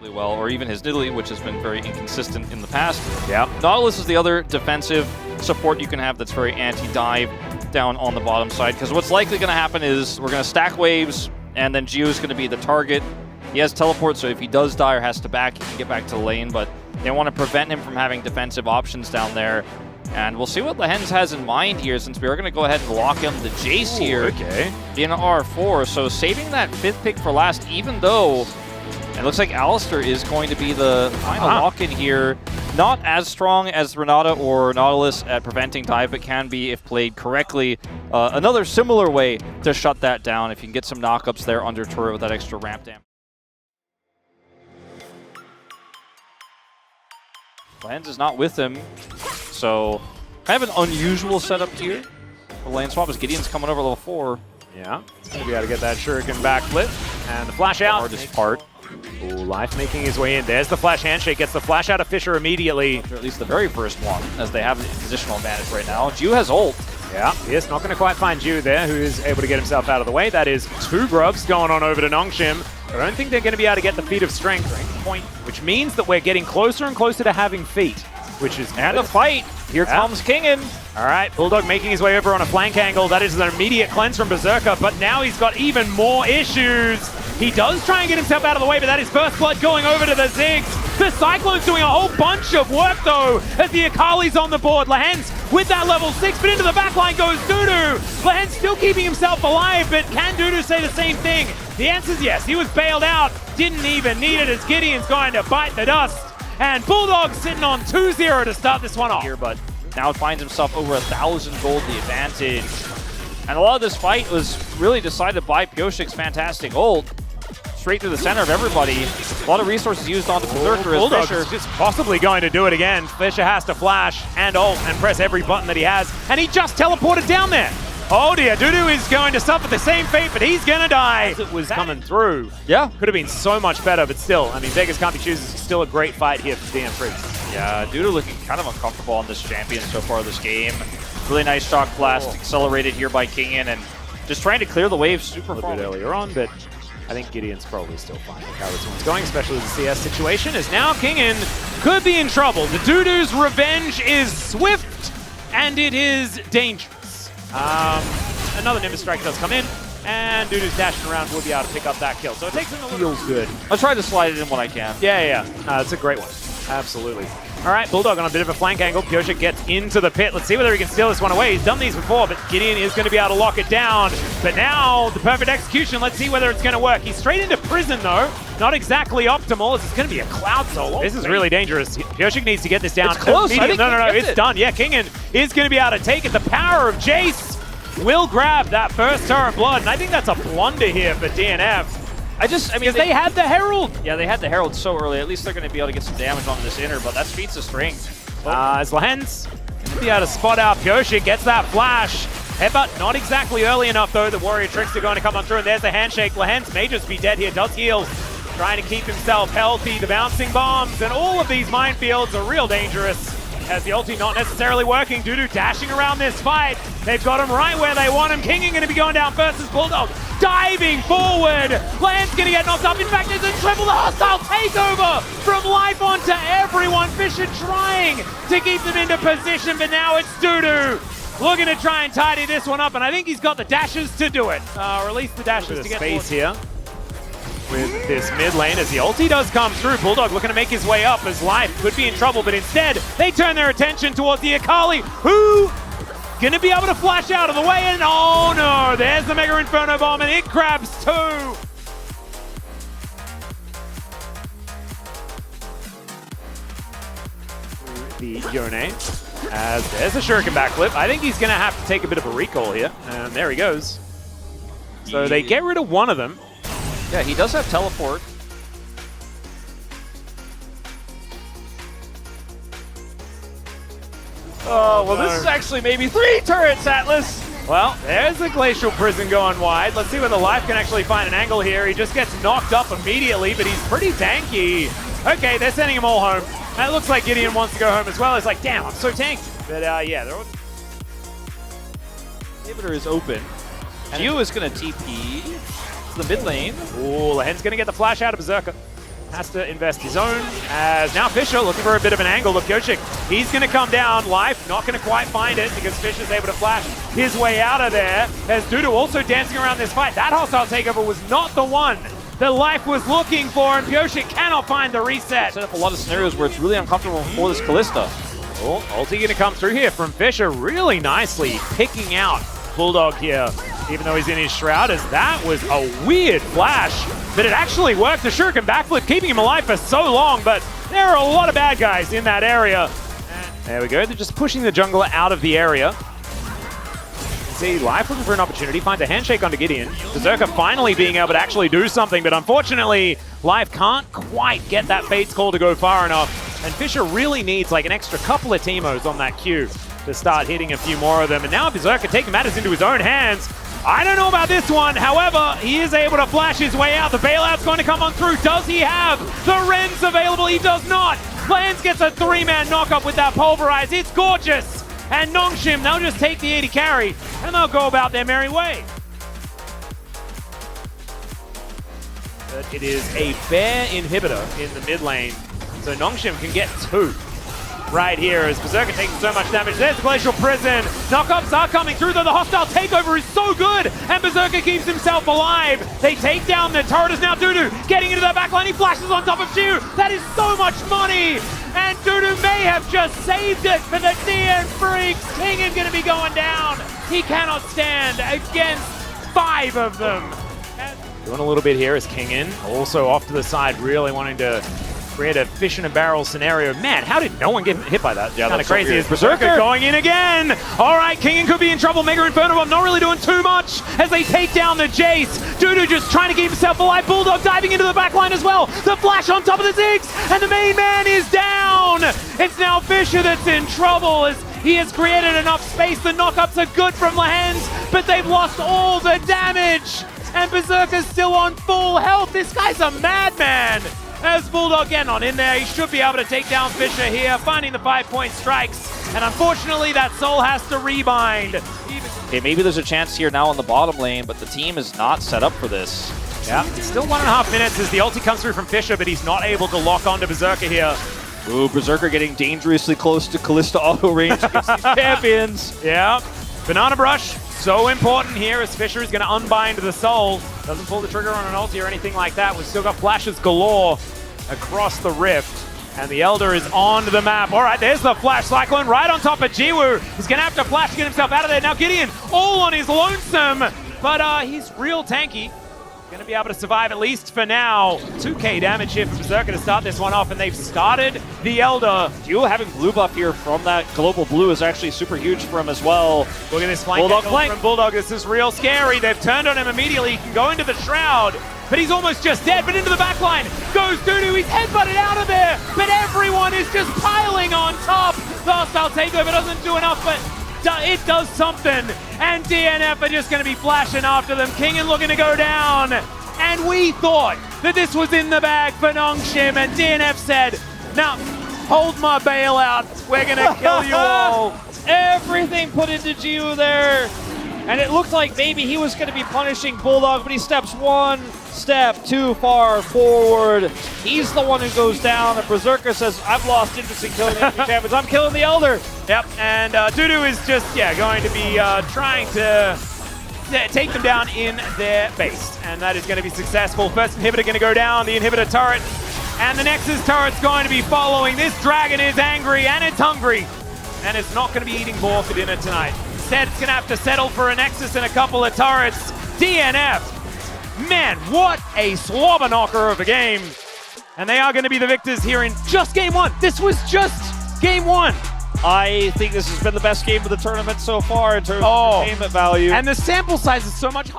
really well, or even his Nidalee, which has been very inconsistent in the past. Yeah. Nautilus is the other defensive support you can have that's very anti-dive down on the bottom side, because what's likely going to happen is we're going to stack waves, and then Gio is going to be the target. He has teleport, so if he does die or has to back, he can get back to the lane, but they want to prevent him from having defensive options down there. And we'll see what Lehens has in mind here, since we are going to go ahead and lock in the Jace here in R4. So saving that 5th pick for last, even though it looks like Alistair is going to be the final lock-in here. Not as strong as Renata or Nautilus at preventing dive, but can be if played correctly. Another similar way to shut that down if you can get some knockups there under turret with that extra ramp damage. Lehens is not with him. So, kind of an unusual setup here for lane swap as Gideon's coming over level 4. Yeah, he's going to be able to get that shuriken backflip. And the flash out. The hardest part. Ooh, Life making his way in. There's the flash handshake. Gets the flash out of Fisher immediately. Or at least the very first one, as they have the positional advantage right now. Ju has ult. Yeah, he is not going to quite find Ju there, who is able to get himself out of the way. That is 2 grubs going on over to Nongshim. I don't think they're going to be able to get the feat of strength point, which means that we're getting closer and closer to having feet, which is and a fight. Here comes Kingen. All right, Bulldog making his way over on a flank angle. That is an immediate cleanse from Berserker, but now he's got even more issues. He does try and get himself out of the way, but that is First Blood going over to the Ziggs. The Cyclone's doing a whole bunch of work, though, as the Akali's on the board. Lehens with that level 6, but into the backline goes DuDu. Lehens still keeping himself alive, but can DuDu say the same thing? The answer is yes. He was bailed out, didn't even need it, as Gideon's going to bite the dust. And Bulldog sitting on 2-0 to start this one off. Here, but now finds himself over 1,000 gold the advantage. And a lot of this fight was really decided by Pioshik's fantastic ult. Straight through the center of everybody. A lot of resources used on the Berserker as Bulldog Fisher is just possibly going to do it again. Fisher has to flash and ult and press every button that he has. And he just teleported down there. Oh dear, DuDu is going to suffer the same fate, but he's going to die. It was coming through. Yeah. Could have been so much better, but still, I mean, Vegas can't be choosers. It's still a great fight here for DN Freaks. Yeah, DuDu looking kind of uncomfortable on this champion so far this game. Really nice shock blast, accelerated here by Kingen, and just trying to clear the wave super far. A little bit earlier on, but I think Gideon's probably still fine with how this one's going, especially with the CS situation, as now Kingen could be in trouble. The DuDu's revenge is swift, and it is dangerous. Another Nimbus Strike does come in, and DuDu's dashing around will be able to pick up that kill. So it takes him a little good. I'll try to slide it in when I can. Yeah. It's a great one. Absolutely. All right, Bulldog on a bit of a flank angle. Pioshik gets into the pit. Let's see whether he can steal this one away. He's done these before, but Gideon is going to be able to lock it down. But now, the perfect execution. Let's see whether it's going to work. He's straight into prison, though. Not exactly optimal. This is going to be a cloud solo. This is really dangerous. Pioshik needs to get this down. It's close. No, it's done. Yeah, Kingen is going to be able to take it. The power of Jace will grab that first turret blood, and I think that's a blunder here for DNF. I mean, they had the Herald. Yeah, they had the Herald so early. At least they're going to be able to get some damage on this inner, but that's feats of strength. As Lehens going to be able to spot out Pioshik, gets that flash. Headbutt not exactly early enough, though. The Warrior Tricks are going to come on through, and there's the handshake. Lehens may just be dead here, does heal. Trying to keep himself healthy. The bouncing bombs, and all of these minefields are real dangerous. As the ulti not necessarily working, DuDu dashing around this fight. They've got him right where they want him. Kingen going to be going down first as Bulldog diving forward. Lehens going to get knocked up. In fact, there's a triple hostile takeover from Life onto everyone. Fisher trying to keep them into position, but now it's DuDu looking to try and tidy this one up, and I think he's got the dashes to do it. Or at least the dashes to get space here. With this mid lane as the ulti does come through. Bulldog looking to make his way up as Life could be in trouble, but instead they turn their attention towards the Akali, who gonna be able to flash out of the way, and oh no, there's the Mega Inferno Bomb, and it grabs 2. The Yone, as there's a Shuriken backflip. I think he's gonna have to take a bit of a recall here, and there he goes. So they get rid of one of them. Yeah, he does have teleport. Oh, well, this is actually maybe 3 turrets, Atlas. Well, there's the Glacial Prison going wide. Let's see whether Life can actually find an angle here. He just gets knocked up immediately, but he's pretty tanky. Okay, they're sending him all home. And it looks like Gideon wants to go home as well. It's like, damn, I'm so tanked. But yeah, they're all... Inhibitor is open. Gio is going to TP to the mid lane. Ooh, Lehen's going to get the flash out of Berserker. has to invest his own, as now Fisher looking for a bit of an angle. Look, Yoshik, he's going to come down. Life not going to quite find it because Fisher's able to flash his way out of there. As DuDu also dancing around this fight. That hostile takeover was not the one that Life was looking for, and Yoshik cannot find the reset. Set up a lot of scenarios where it's really uncomfortable for this Kalista. Oh, ulti going to come through here from Fisher really nicely, picking out Bulldog here, even though he's in his shroud, as that was a weird flash, but it actually worked. The shuriken backflip keeping him alive for so long, but there are a lot of bad guys in that area. And there we go, they're just pushing the jungler out of the area. See, Life looking for an opportunity, finds a handshake onto Gideon. Berserker finally being able to actually do something, but unfortunately, Life can't quite get that Fate's Call to go far enough. And Fisher really needs like an extra couple of Teemos on that queue to start hitting a few more of them. And now Berserker taking matters into his own hands. I don't know about this one. However, he is able to flash his way out. The bailout's going to come on through. Does he have the Rens available? He does not. Plans gets a 3-man knockup with that Pulverize. It's gorgeous. And Nongshim, they'll just take the 80 carry, and they'll go about their merry way. But it is a bear inhibitor in the mid lane, so Nongshim can get 2 right here as Berserker taking so much damage. There's the Glacial Prison. Knockups are coming through, though the hostile takeover is so good, and Berserker keeps himself alive. They take down the turret. Is now DuDu getting into the backline. He flashes on top of Jiu. That is so much money, and DuDu may have just saved it for the DN Freaks. Kingen going to be going down. He cannot stand against 5 of them. Doing a little bit here is Kingen, also off to the side, really wanting to create a fish in a barrel scenario. Man, how did no one get hit by that? Yeah, kind of crazy. Is Berserker going in again? All right, Kingen could be in trouble. Mega Inferno Bomb not really doing too much as they take down the Jace. DuDu just trying to keep himself alive. Bulldog diving into the back line as well. The flash on top of the Ziggs, and the main man is down. It's now Fisher that's in trouble as he has created enough space. The knockups are good from Lehens, but they've lost all the damage. And Berserker's still on full health. This guy's a madman. As Bulldog getting on in there, he should be able to take down Fisher here, finding the 5-point strikes. And unfortunately, that Soul has to rebind. Okay, maybe there's a chance here now on the bottom lane, but the team is not set up for this. Yeah, it's still 1.5 minutes as the ulti comes through from Fisher, but he's not able to lock onto Berserker here. Ooh, Berserker getting dangerously close to Kalista auto range against these champions. Yeah, Banana Brush, so important here as Fisher is going to unbind the Soul. Doesn't pull the trigger on an ulti or anything like that. We've still got flashes galore across the rift. And the Elder is on the map. All right, there's the flash. Cyclone right on top of Jiwoo. He's going to have to flash to get himself out of there. Now Gideon all on his lonesome. But he's real tanky. Going to be able to survive at least for now. 2k damage here from Berserker to start this one off, and they've started the Elder. Jiwoo having blue buff here from that global blue is actually super huge for him as well. Look at this flank from Bulldog. This is real scary. They've turned on him immediately. He can go into the Shroud, but he's almost just dead. But into the backline goes DuDu. He's headbutted out of there, but everyone is just piling on top. The hostile takeover doesn't do enough, but it does something, and DNF are just going to be flashing after them. Kingen looking to go down, and we thought that this was in the bag for Nongshim, and DNF said, now, hold my bailout, we're going to kill you all. Everything put into Jiwoo there, and it looked like maybe he was going to be punishing Bulldog, but he steps 1 step too far forward. He's the one who goes down, and Berserker says, I've lost interest in killing the enemy champions. I'm killing the Elder. Yep, and DuDu is just, going to be trying to take them down in their base, and that is going to be successful. First inhibitor going to go down, the inhibitor turret, and the Nexus turret's going to be following. This dragon is angry, and it's hungry, and it's not going to be eating more for dinner tonight. Instead, it's going to have to settle for a Nexus and a couple of turrets. DNF. Man, what a slobber knocker of a game. And they are going to be the victors here in just game 1. This was just game 1. I think this has been the best game of the tournament so far in terms of entertainment value. And the sample size is so much higher.